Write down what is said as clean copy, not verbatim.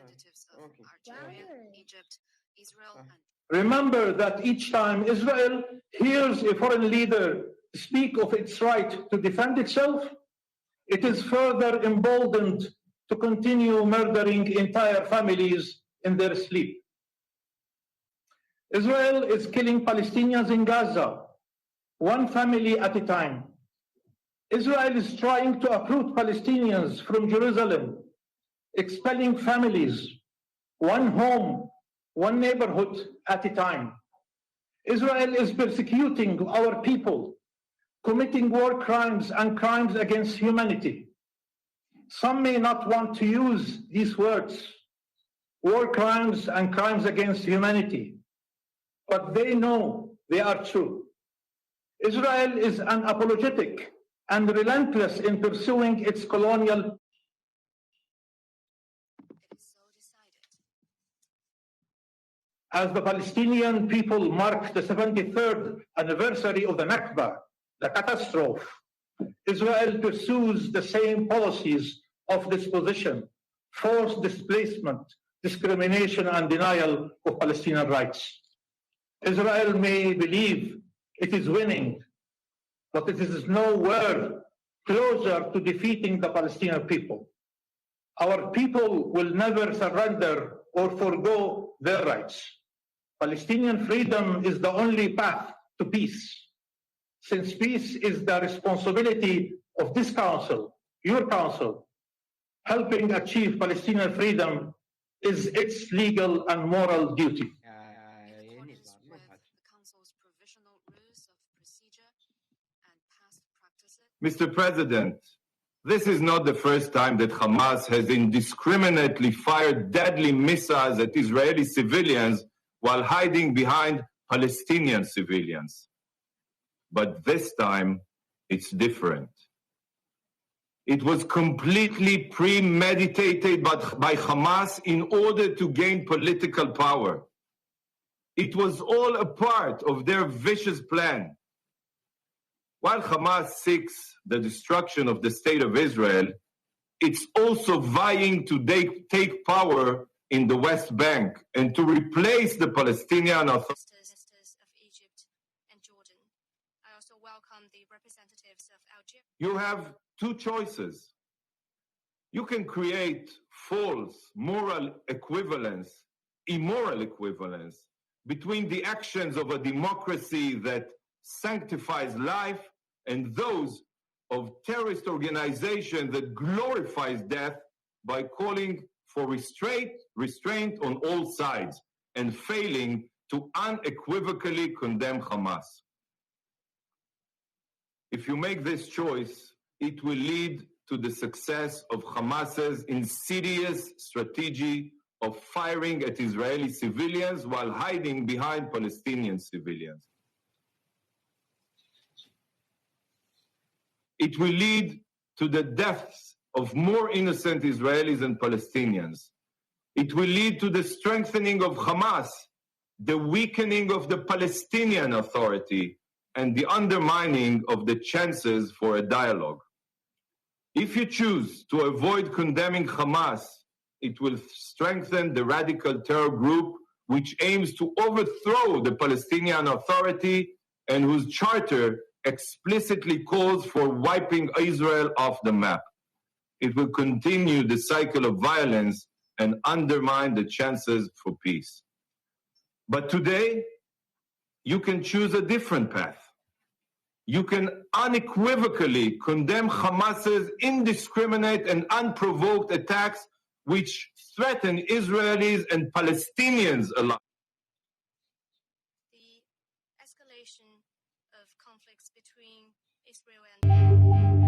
representatives of Algeria, Egypt, Israel, and remember that each time Israel hears a foreign leader speak of its right to defend itself, it is further emboldened to continue murdering entire families in their sleep. Israel is killing Palestinians in Gaza, one family at a time. Israel is trying to uproot Palestinians from Jerusalem, expelling families, one home, one neighborhood at a time. Israel is persecuting our people, committing war crimes and crimes against humanity. Some may not want to use these words, war crimes and crimes against humanity, but they know they are true. Israel is unapologetic and relentless in pursuing its colonial. it is so decided. As the Palestinian people mark the 73rd anniversary of the Nakba, the catastrophe, Israel pursues the same policies of disposition, forced displacement, discrimination, and denial of Palestinian rights. Israel may believe it is winning, but it is nowhere closer to defeating the Palestinian people. Our people will never surrender or forgo their rights. Palestinian freedom is the only path to peace. Since peace is the responsibility of this council, your council, helping achieve Palestinian freedom is its legal and moral duty. In accordance with the Council's provisional rules of procedure and past practices. Mr. President, this is not the first time that Hamas has indiscriminately fired deadly missiles at Israeli civilians while hiding behind Palestinian civilians. But this time, it's different. It was completely premeditated by Hamas in order to gain political power. It was all a part of their vicious plan. While Hamas seeks the destruction of the state of Israel, it's also vying to take power in the West Bank and to replace the Palestinian Authority. Ministers of Egypt and Jordan. I also welcome the representatives of Algeria. You have two choices. You can create false moral equivalence, immoral equivalence between the actions of a democracy that sanctifies life and those of terrorist organization that glorifies death by calling for restraint on all sides and failing to unequivocally condemn Hamas. If you make this choice, it will lead to the success of Hamas's insidious strategy of firing at Israeli civilians while hiding behind Palestinian civilians. It will lead to the deaths of more innocent Israelis and Palestinians. It will lead to the strengthening of Hamas, the weakening of the Palestinian Authority, and the undermining of the chances for a dialogue. If you choose to avoid condemning Hamas, it will strengthen the radical terror group which aims to overthrow the Palestinian Authority and whose charter explicitly calls for wiping Israel off the map. It will continue the cycle of violence and undermine the chances for peace. But today, you can choose a different path. You can unequivocally condemn Hamas's indiscriminate and unprovoked attacks which threaten Israelis and Palestinians alike. The escalation of conflicts between Israel and